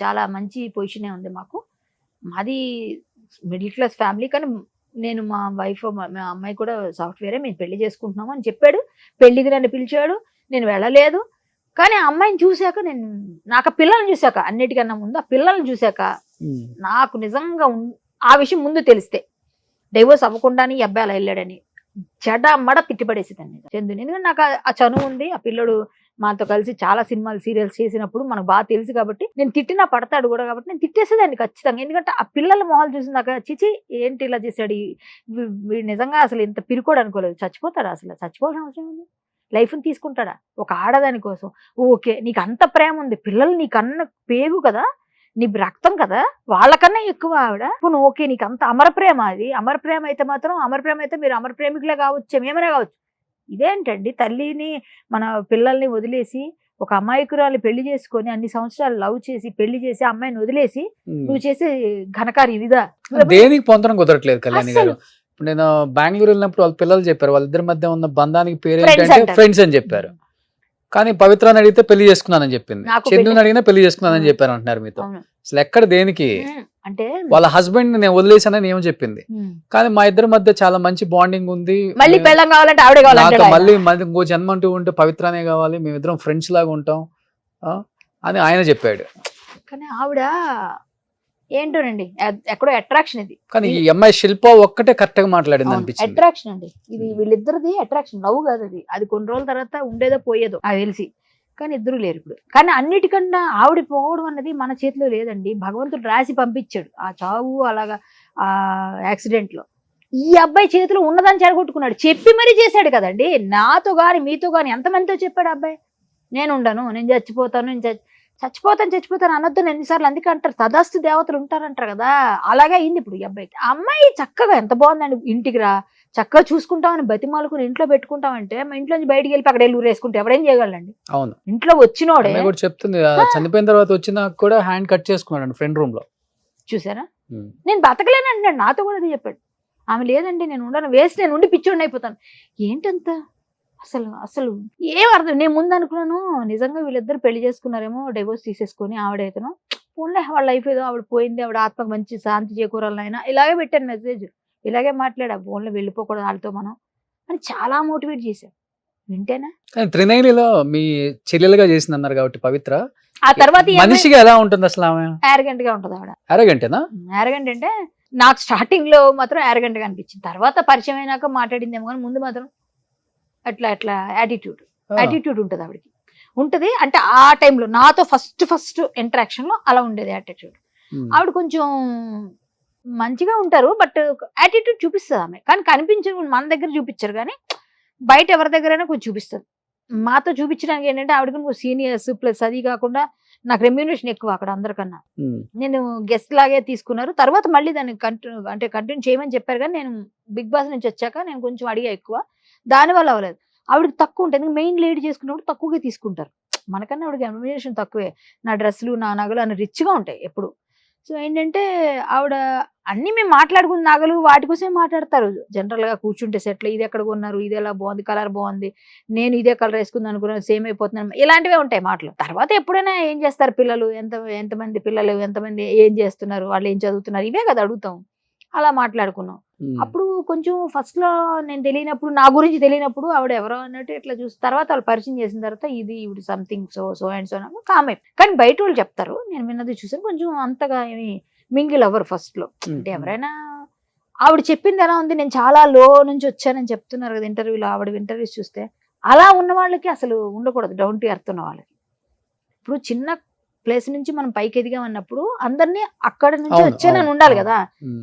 చాలా మంచి పొజిషనే ఉంది మాకు, మాది మిడిల్ క్లాస్ ఫ్యామిలీ, కానీ నేను మా వైఫ్ మా అమ్మాయి కూడా సాఫ్ట్వేరే, మేము పెళ్లి చేసుకుంటున్నాము అని చెప్పాడు. పెళ్లికి నన్ను పిలిచాడు, నేను వెళ్ళలేదు. కానీ ఆ అమ్మాయిని చూశాక నాకు ఆ పిల్లల్ని చూశాక, అన్నిటికన్నా ముందు ఆ పిల్లల్ని చూశాక నాకు నిజంగా ఆ విషయం ముందు తెలిస్తే డైవోర్స్ అవ్వకుండానే ఈ అబ్బాయి అలా వెళ్ళాడని చెడమడ తిట్టిపడేసేదాన్ని చందుని. ఎందుకంటే నాకు ఆ చనువు ఉంది. ఆ పిల్లడు మాతో కలిసి చాలా సినిమాలు సీరియల్స్ చేసినప్పుడు మనకు బాగా తెలుసు కాబట్టి నేను తిట్టినా పడతాడు కూడా కాబట్టి నేను తిట్టేసేదాన్ని ఖచ్చితంగా. ఎందుకంటే ఆ పిల్లల మొహాలు చూసినాక చిచి ఏంటి ఇలా చేశాడు, వీడు నిజంగా అసలు ఇంత పిరుకోడు అనుకోలేదు. చచ్చిపోతాడు, అసలు చచ్చిపోవాల్సిన అవసరం ఉంది, లైఫ్ని తీసుకుంటాడా ఒక ఆడదాని కోసం? ఓకే, నీకు అంత ప్రేమ ఉంది, పిల్లలు నీకన్న పేగు కదా, నీ రక్తం కదా, వాళ్ళకన్నా ఎక్కువ ఆవిడ. ఇప్పుడు ఓకే, నీకు అంత అమర ప్రేమ, అది అమర ప్రేమ అయితే మాత్రం, అమర ప్రేమ అయితే మీరు అమర ప్రేమికులే కావచ్చు, ఏమైనా కావచ్చు. ఇదేంటండి, తల్లిని మన పిల్లల్ని వదిలేసి ఒక అమాయకురాలు పెళ్లి చేసుకొని అన్ని సంవత్సరాలు లవ్ చేసి పెళ్లి చేసి అమ్మాయిని వదిలేసి నువ్వు చేసే ఘనకార్యం ఇదా? దేనికి పొందడం కుదరట్లేదు కళ్యాణి గారు. ఇప్పుడు నేను బెంగళూరు వెళ్ళినప్పుడు వాళ్ళ పిల్లలు చెప్పారు, వాళ్ళిద్దరి మధ్య ఉన్న బంధానికి పేరు ఏంటంటే ఫ్రెండ్స్ అని చెప్పారు. కానీ పవిత్రాన్ని అడిగితే పెళ్లి చేసుకున్నానని చెప్పింది, చందుని అడిగినా పెళ్లి చేసుకున్నానని చెప్పారు అంటున్నారు మీతో. అసలు ఎక్కడ దేనికి? అంటే వాళ్ళ హస్బెండ్ నేను వదిలేసానని ఏమో చెప్పింది, కానీ మా ఇద్దరి మధ్య చాలా మంచి బాండింగ్ ఉంది, మళ్ళీ పెళ్ళం కావాలంటే ఆవిడే కావాలి, మళ్ళీ ఇంకో జన్మ అంటూ ఉంటే పవిత్రానే కావాలి, మేమిద్దరం ఫ్రెండ్స్ లాగా ఉంటాం అని ఆయన చెప్పాడు. కానీ ఆవిడ ఏంటోనండి ఎక్కడో అట్రాక్షన్ ఇది. కానీ ఈ అమ్మాయి శిల్ప ఒక్కటే కరెక్ట్ గా మాట్లాడింది అనిపించింది. అట్రాక్షన్ అండి ఇది, వీళ్ళిద్దరిది అట్రాక్షన్, లవ్ కాదు అది. అది కొన్ని రోజుల తర్వాత ఉండేదో పోయేదో నాకు తెలిసి, కానీ ఇద్దరు లేరు ఇప్పుడు. కానీ అన్నిటికన్నా ఆవిడ పోవడం అన్నది మన చేతిలో లేదండి, భగవంతుడు రాసి పంపించాడు. ఆ చావు అలాగా ఆ యాక్సిడెంట్ లో ఈ అబ్బాయి చేతిలో ఉన్నదాన్ని చెడగొట్టుకున్నాడు. చెప్పి మరీ చేశాడు కదండి. నాతో గాని మీతో గాని ఎంతమందితో చెప్పాడు అబ్బాయి, నేను ఉండను, నేను చచ్చిపోతాను, నేను చచ్చిపోతాను అనొద్దు ఎన్నిసార్లు. అందుకే అంటారు తదాస్తు దేవతలు ఉంటారంటారు కదా, అలాగే అయింది ఇప్పుడు ఈ అబ్బాయికి. ఆ అమ్మాయి చక్కగా ఎంత బాగుందండి, ఇంటికి రా చక్కగా చూసుకుంటామని బతిమాలుకుని ఇంట్లో పెట్టుకుంటామంటే, మా ఇంట్లో నుంచి బయటికి వెళ్ళి అక్కడ వెళ్ళి ఊరేసుకుంటే ఎవడేం చేయగలండి. అవును, ఇంట్లో వచ్చినోడే కూడా చెప్తుంది చనిపోయిన తర్వాత వచ్చినా కూడా హ్యాండ్ కట్ చేసుకున్నాడు ఫ్రెండ్ రూమ్ లో. చూసారా, నేను బతకలేను అంటున్నాడు, నాతో కూడా అది చెప్పాడు. ఆమె లేదండి నేను ఉండను, వేసి నేను ఉండి పిచ్చోడిని అయిపోతాను. ఏంటంత అసలు అసలు ఏం అర్థం. నేను ముందు అనుకున్నాను నిజంగా వీళ్ళిద్దరు పెళ్లి చేసుకున్నారేమో, డైవోర్స్ తీసేసుకొని ఆవిడైతేనో పోన్లే వాళ్ళ లైఫ్ ఏదో ఆవిడ పోయింది, ఆవిడ ఆత్మకు మంచి శాంతి చేకూరాలైనా ఇలాగే పెట్టాను మెసేజ్, ఇలాగే మాట్లాడా, ఫోన్లో వెళ్ళిపోకూడదు వాళ్ళతో మనం అని చాలా మోటివేట్ చేశాను. వింటేనా త్రినైనిలో మీ చెల్లెలుగా చేసింది అన్నారు కాబట్టి పవిత్ర, ఆ తర్వాత మనిషిగా ఎలా ఉంటుంది అసలు? ఆమె యారగెంట్ గా ఉంటుంది ఆవిడ. అరగంటేనా? యారగెంట్ అంటే నాకు స్టార్టింగ్ లో మాత్రం యారగెంట్ గా అనిపించింది, తర్వాత పరిచయం అయినాక మాట్లాడిందేమో, కానీ ముందు మాత్రం అట్లా అట్లా యాటిట్యూడ్ ఉంటుంది ఆవిడకి. ఉంటది అంటే ఆ టైంలో నాతో ఫస్ట్ ఇంటరాక్షన్ లో అలా ఉండేది యాటిట్యూడ్. ఆవిడ కొంచెం మంచిగా ఉంటారు, బట్ యాటిట్యూడ్ చూపిస్తుంది ఆమె, కానీ కనిపించరు, మన దగ్గర చూపించరు, కానీ బయట ఎవరి దగ్గరైనా కొంచెం చూపిస్తుంది. మాతో చూపించడానికి ఏంటంటే ఆవిడకి కొంచెం సీనియర్స్, ప్లస్ అది కాకుండా నాకు రెమ్యూనరేషన్ ఎక్కువ అక్కడ అందరికన్నా. నేను గెస్ట్ లాగే తీసుకున్నారు, తర్వాత మళ్ళీ దాన్ని కంటిన్యూ చేయమని చెప్పారు, కానీ నేను బిగ్ బాస్ నుంచి వచ్చాక నేను కొంచెం అడిగా ఎక్కువ, దానివల్ల అవ్వలేదు. ఆవిడకి తక్కువ ఉంటుంది, మెయిన్ లీడ్ చేసుకున్నప్పుడు తక్కువగా తీసుకుంటారు, మనకన్నా ఆవిడకి రెమ్యూనరేషన్ తక్కువే. నా డ్రెస్సులు నా నగలు అన్ని రిచ్గా ఉంటాయి ఎప్పుడు. సో ఏంటంటే ఆవిడ అన్ని మేము మాట్లాడుకున్న నగలు వాటి కోసమే మాట్లాడతారు. జనరల్ గా కూర్చుంటే సెట్లు, ఇది ఎక్కడ కొన్నారు, ఇది ఎలా బాగుంది, కలర్ బాగుంది, నేను ఇదే కలర్ వేసుకుంది అనుకున్నాను, సేమ్ అయిపోతున్నాను, ఇలాంటివే ఉంటాయి మాటలు. తర్వాత ఎప్పుడైనా ఏం చేస్తారు పిల్లలు, ఎంతమంది పిల్లలు, ఎంతమంది ఏం చేస్తున్నారు, వాళ్ళు ఏం చదువుతున్నారు, ఇవే కదా అడుగుతాం. అలా మాట్లాడుకున్నాం. అప్పుడు కొంచెం ఫస్ట్ లో నేను తెలియనప్పుడు, నా గురించి తెలియనప్పుడు ఆవిడ ఎవరో అన్నట్టు ఇట్లా చూసి, తర్వాత వాళ్ళు పరిచయం చేసిన తర్వాత ఇది ఇవి సంథింగ్ సో అండ్ సో కామే. కానీ బయట వాళ్ళు చెప్తారు, నేను విన్నది చూసాను, కొంచెం అంతగా ఏమి మింగిల్ అవ్వరు ఫస్ట్ లో. అంటే ఎవరైనా ఆవిడ చెప్పింది ఎలా ఉంది, నేను చాలా లో నుంచి వచ్చానని చెప్తున్నారు కదా ఇంటర్వ్యూలో, ఆవిడ ఇంటర్వ్యూస్ చూస్తే అలా ఉన్న వాళ్ళకి అసలు ఉండకూడదు, డౌన్ టు ఎర్త్ ఉన్న వాళ్ళకి. ఇప్పుడు చిన్న ప్లేస్ నుంచి మనం పైకి ఎదిగామన్నప్పుడు అందరినీ అక్కడ నుంచి వచ్చానని ఉండాలి కదా,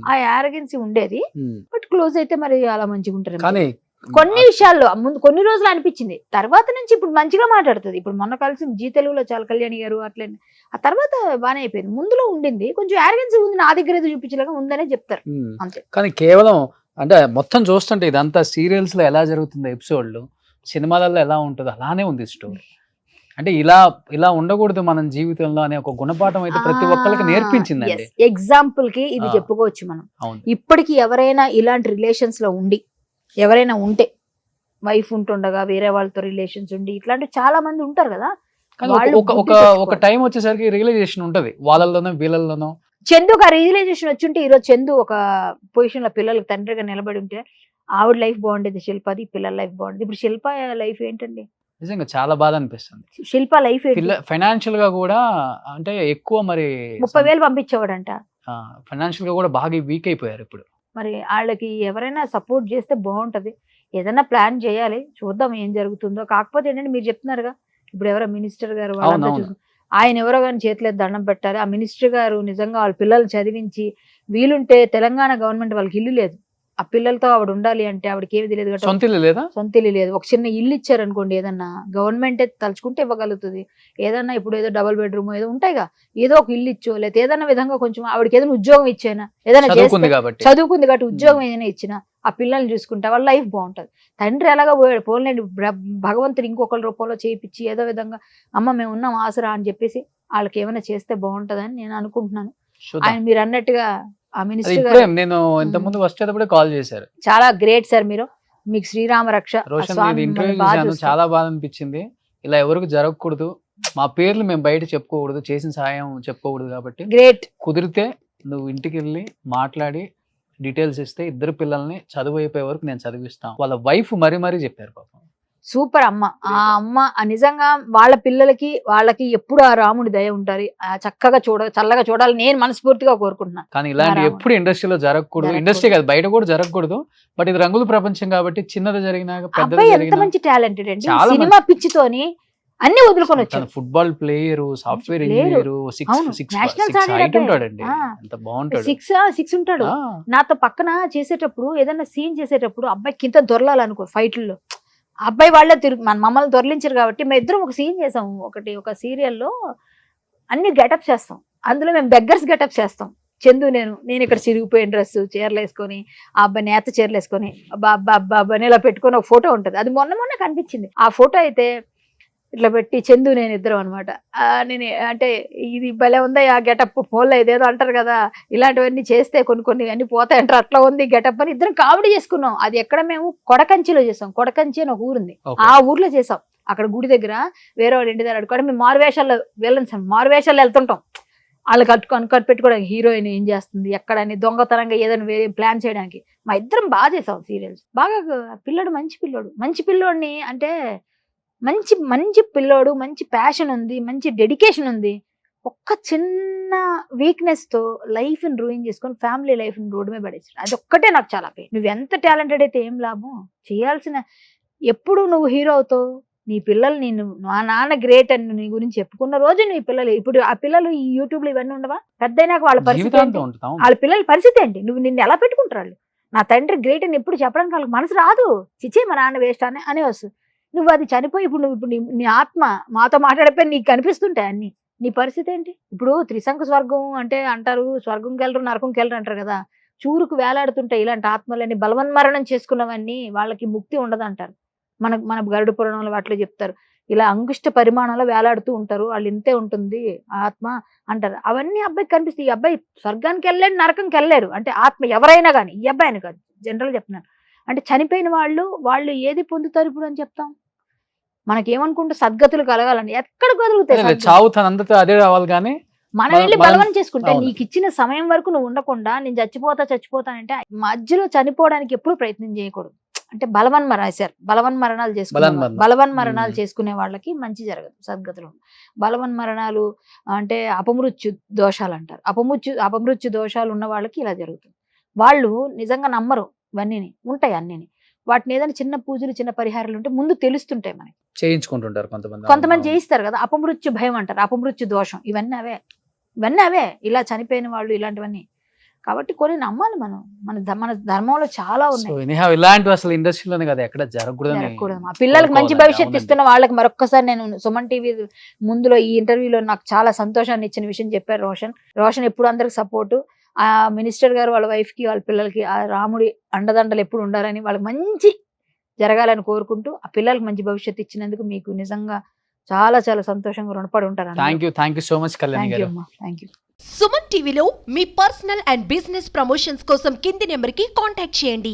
ఆ యారగెన్సీ ఉండేది. బట్ క్లోజ్ అయితే మరి అలా మంచిగా ఉంటారు. కొన్ని విషయాల్లో ముందు కొన్ని రోజులు అనిపించింది, తర్వాత నుంచి ఇప్పుడు మంచిగా మాట్లాడుతుంది. ఇప్పుడు మొన్న కలిసి జీ తెలుగులో చాలా కళ్యాణి గారు అట్లే, ఆ తర్వాత బాగానే అయిపోయింది. ముందులో ఉండింది కొంచెం యారగెన్సీ ఉంది, నా దగ్గర ఏదో చూపించలేక ఉందనే చెప్తారు అంతే. కానీ కేవలం అంటే మొత్తం చూస్తుంటే ఇదంతా సీరియల్స్ లో ఎలా జరుగుతుంది, ఎపిసోడ్లు సినిమాలలో ఎలా ఉంటుందో అలానే ఉంది స్టోరీ. అంటే ఇలా ఉండకూడదు మనం జీవితంలో అనే ఒక గుణపాఠం అయితే ప్రతి ఒక్కరికి నేర్పించిందండి. ఎగ్జాంపుల్ కి ఇది చెప్పుకోవచ్చు మనం. ఇప్పటికి ఎవరైనా ఇలాంటి రిలేషన్స్ లో ఉండి, ఎవరైనా ఉంటే వైఫ్ ఉంటుండగా వేరే వాళ్ళతో రిలేషన్స్ ఉండి ఇట్లాంటి చాలా మంది ఉంటారు కదా. ఒక టైం వచ్చేసరికి రియలైజేషన్ ఉంటది వాళ్ళలోనో వీళ్ళలోనో. చందుకు ఆ రియలైజేషన్ వచ్చి ఉంటే ఈరోజు చందు ఒక పొజిషన్ లో పిల్లలకి తండ్రిగా నిలబడి ఉంటే ఆవిడ లైఫ్ బాగుండేది, శిల్పది పిల్లల లైఫ్ బాగుండేది. ఇప్పుడు శిల్ప లైఫ్ ఏంటండి, నిజంగా చాలా బాధ అనిపిస్తుంది. శిల్ప లైఫ్ ఫైనాన్షియల్ గా కూడా అంటే ఎక్కువ మరి 30,000 పంపించేవాడంట. ఫైనాన్షియల్ గా కూడా బాగా వీక్ అయిపోయారు ఇప్పుడు. మరి వాళ్ళకి ఎవరైనా సపోర్ట్ చేస్తే బాగుంటది, ఏదైనా ప్లాన్ చేయాలి, చూద్దాం ఏం జరుగుతుందో. కాకపోతే ఏంటంటే మీరు చెప్తున్నారుగా, ఇప్పుడు ఎవరో మినిస్టర్ గారు వాళ్ళంతా చూసి ఆయన ఎవరో కానీ చేతిలో దండం పెట్టాలి. ఆ మినిస్టర్ గారు నిజంగా వాళ్ళ పిల్లలు చదివించి, వీలుంటే తెలంగాణ గవర్నమెంట్ వాళ్ళకి ఇల్లు లేదు, ఆ పిల్లలతో ఆవిడ ఉండాలి అంటే ఆవిడకి ఏమి తెలియదు కదా, సొంత ఇల్లు లేదు. ఒక చిన్న ఇల్లు ఇచ్చారు అనుకోండి, ఏదన్నా గవర్నమెంట్ తలుచుకుంటే ఇవ్వగలుగుతుంది. ఏదన్నా ఇప్పుడు ఏదో డబుల్ బెడ్రూమ్ ఏదో ఉంటాయిగా, ఏదో ఒక ఇల్లు ఇచ్చో, లేకపోతే ఏదైనా విధంగా కొంచెం ఆవిడకి ఏదైనా ఉద్యోగం ఇచ్చేనా, ఏదైనా చదువుకుంది కాబట్టి ఉద్యోగం ఏదైనా ఇచ్చినా ఆ పిల్లల్ని చూసుకుంటే వాళ్ళ లైఫ్ బాగుంటది. తండ్రి ఎలాగా పోయాడు, పోలేండి భగవంతుడు ఇంకొకరి రూపంలో చేయించి ఏదో విధంగా అమ్మ మేము ఉన్నాం ఆసరా అని చెప్పేసి వాళ్ళకి ఏమైనా చేస్తే బాగుంటదని నేను అనుకుంటున్నాను. ఆయన మీరు అన్నట్టుగా ఆ మినిస్టర్ గారు నేను ఇంత ముందు వచ్చేటప్పుడే కాల్ చేశారు. చాలా గ్రేట్ సార్, మీకు శ్రీరామ రక్ష. చాలా బాధ అనిపించింది. ఇలా ఎవరికి జరగకూడదు, మా పేర్లు మేము బయట చెప్పుకోకూడదు, చేసిన సహాయం చెప్పుకోకూడదు. కాబట్టి గ్రేట్, కుదిరితే నువ్వు ఇంటికి వెళ్ళి మాట్లాడి డీటెయిల్స్ ఇస్తే ఇద్దరు పిల్లల్ని చదువు అయిపోయే వరకు నేను చదివిస్తాను. వాళ్ళ వైఫ్ మరీ చెప్పారు పాపం, సూపర్ అమ్మ. ఆ అమ్మ నిజంగా వాళ్ళ పిల్లలకి వాళ్ళకి ఎప్పుడు ఆ రాముడి దయ ఉంటారు. చక్కగా చల్లగా చూడాలి నేను మనస్ఫూర్తిగా కోరుకుంటున్నాను. కానీ ఇలాంటి రాముడు. ఎప్పుడు ఇండస్ట్రీలో జరగకూడదు. ఇండస్ట్రీ కాదు, బయట కూడా జరగకూడదు. బట్ ఇది రంగుల ప్రపంచం కాబట్టి చిన్నది జరిగినా పెద్దది అబ్బాయి ఎంత జరిగినా మంచి టాలెంటెడ్ అండి. చాలా సినిమా పిచ్చితోని అన్ని వదులుకొని వచ్చాడు. Football player, software player. Engineer, అవును, nationals ఆడాడు హైట్ అబ్బాయి. ఉంటాడండి. ఆ. ఎంత బాగుంటాడు. 6 ఉంటాడు. ఆ, నాతో పక్కన చేసేటప్పుడు ఏదైనా సీన్ చేసేటప్పుడు అబ్బాయి కింద దొరలాలనుకో ఫైట్లలో అబ్బాయి వాళ్ళే మమ్మల్ని దొరలించారు కాబట్టి మేము ఇద్దరం ఒక సీన్ చేసాం. ఒక సీరియల్లో అన్ని గెటప్స్ చేస్తాం. అందులో మేము బెగ్గర్స్ గెటప్స్ చేస్తాం. చందు నేను ఇక్కడ చిరిగిపోయిన డ్రెస్ చీరలు వేసుకొని ఆ అబ్బాయి నేత చీరలు వేసుకొని అబ్బాయి ఇలా పెట్టుకొని ఒక ఫోటో ఉంటుంది. అది మొన్న కనిపించింది. ఆ ఫోటో అయితే ఇట్లా పెట్టి చందు నేను ఇద్దరం అనమాట. నేను అంటే ఇది భలే ఉందా ఆ గెటప్, ఫోన్లో ఇదేదో అంటారు కదా, ఇలాంటివన్నీ చేస్తే కొన్ని అన్ని పోతాయి అంటారు, అట్లా ఉంది గెటప్ అని ఇద్దరం కామెడీ చేసుకున్నాం. అది ఎక్కడ మేము కొడకంచిలో చేసాం. కొడకంచి అని ఒక ఊరుంది, okay. ఆ ఊర్లో చేసాం. అక్కడ గుడి దగ్గర వేరే వాడు ఇంటి దగ్గర కూడా మేము మారువేషాల్లో మారువేషాల్లో వెళ్తుంటాం. వాళ్ళు కనిపెట్టుకోవడానికి హీరోయిన్ ఏం చేస్తుంది ఎక్కడని దొంగతనంగా ఏదైనా వేరే ప్లాన్ చేయడానికి. మా ఇద్దరం బాగా చేసాం సీరియల్స్. బాగా పిల్లడు మంచి పిల్లోడిని అంటే మంచి పిల్లోడు, మంచి ప్యాషన్ ఉంది, మంచి డెడికేషన్ ఉంది. ఒక్క చిన్న వీక్నెస్ తో లైఫ్ ని రూయిన్ చేసుకొని ఫ్యామిలీ లైఫ్ ని రోడ్డు మీద పడేసాడు. అది ఒక్కటే నాకు చాలా పెయిన్. నువ్వు ఎంత టాలెంటెడ్ అయితే ఏం లాభం, చేయాల్సిన ఎప్పుడు నువ్వు హీరో అవుతావు. నీ పిల్లలు మా నాన్న గ్రేట్ అని నీ గురించి చెప్పుకున్న రోజు నీ పిల్లలు ఇప్పుడు ఆ పిల్లలు ఈ యూట్యూబ్ లో ఇవన్నీ ఉండవా? పెద్దయినాక వాళ్ళ పరిస్థితి ఏంటి? జీవితాంతం ఉంటాం. వాళ్ళ పిల్లల పరిస్థితి ఏంటి? నువ్వు నిన్ను ఎలా పెట్టుకుంటారు? నా తండ్రి గ్రేట్ అని ఎప్పుడు చెప్పడానికి వాళ్ళకి మనసు రాదు. చిచ్చే మా నాన్న వేస్ట్ అనే వస్తుంది. నువ్వు అది చనిపోయి ఇప్పుడు నీ ఆత్మ మాతో మాట్లాడిపోయి నీకు కనిపిస్తుంటాయి అన్ని. నీ పరిస్థితి ఏంటి? ఇప్పుడు త్రిశంకు స్వర్గం అంటే అంటారు, స్వర్గంకి వెళ్ళరు నరకంకి వెళ్ళరు అంటారు కదా. చూరుకు వేలాడుతుంటాయి ఇలాంటి ఆత్మలని. బలవన్మరణం చేసుకున్నవన్నీ వాళ్ళకి ముక్తి ఉండదు అంటారు. మన గరుడ పురాణంలో వాటిలో చెప్తారు. ఇలా అంగుష్ట పరిమాణంలో వేలాడుతూ ఉంటారు, వాళ్ళు ఇంతే ఉంటుంది ఆత్మ అంటారు. అవన్నీ అబ్బాయికి కనిపిస్తాయి. ఈ అబ్బాయి స్వర్గానికి వెళ్ళలేడు, నరకంకి వెళ్ళలేరు. అంటే ఆత్మ ఎవరైనా కానీ, ఈ అబ్బాయి అని కాదు, జనరల్ చెప్తున్నాను. అంటే చనిపోయిన వాళ్ళు ఏది పొందుతారు ఇప్పుడు అని చెప్తాం. మనకేమనుకుంటే సద్గతులు కలగాలని ఎక్కడ కలుగుతాయి? చావు తనంతట అదే రావాలి కానీ మనం వెళ్ళి బలవం చేసుకుంటే అవును. నీకు ఇచ్చిన సమయం వరకు నువ్వు ఉండకుండా నేను చచ్చిపోతానంటే మధ్యలో చనిపోవడానికి ఎప్పుడు ప్రయత్నం చేయకూడదు. అంటే బలవన్మరణాలు చేసుకునే వాళ్ళకి మంచి జరగదు, సద్గతులు. బలవన్మరణాలు అంటే అపమృత్యు దోషాలు అంటారు. అపమృత్యు దోషాలు ఉన్న వాళ్ళకి ఇలా జరుగుతుంది. వాళ్ళు నిజంగా నమ్మరు ఇవన్నీ ఉంటాయి అన్నిని. వాటిని ఏదైనా చిన్న పూజలు చిన్న పరిహారాలు ఉంటే ముందు తెలుస్తుంటాయి మనకి. చేయించుకుంటుంటారు కొంతమంది చేయిస్తారు కదా, అపమృత్యు భయం అంటారు, అపమృత్యు దోషం, ఇవన్నీ అవే ఇలా చనిపోయిన వాళ్ళు ఇలాంటివన్నీ. కాబట్టి కొన్ని నమ్మాలి మనం. మన ధర్మంలో చాలా ఉన్నాయి. ఇలాంటివి అసలు ఇండస్ట్రీలోనే కదా ఎక్కడ జరగకూడదు. మా పిల్లలకి మంచి భవిష్యత్తు ఇస్తున్న వాళ్ళకి మరొక్కసారి నేను సుమన్ టీవీ ముందులో ఈ ఇంటర్వ్యూలో నాకు చాలా సంతోషాన్ని ఇచ్చిన విషయం చెప్పారు రోషన్ ఎప్పుడు అందరికి సపోర్టు. ఆ మినిస్టర్ గారు వాళ్ళ వైఫ్ కి వాళ్ళ పిల్లలకి ఆ రాముడి అండదండలు ఎప్పుడు ఉండాలని, వాళ్ళకి మంచి జరగాలని కోరుకుంటూ ఆ పిల్లలకి మంచి భవిష్యత్తు ఇచ్చినందుకు మీకు నిజంగా చాలా చాలా సంతోషంగా రుణపడి ఉంటారు. Thank you so much Kalyani garu. Thank you. Suman టీవీలో మీ పర్సనల్ అండ్ బిజినెస్ ప్రమోషన్స్ కోసం కింది నెంబర్కి కాంటాక్ట్ చేయండి.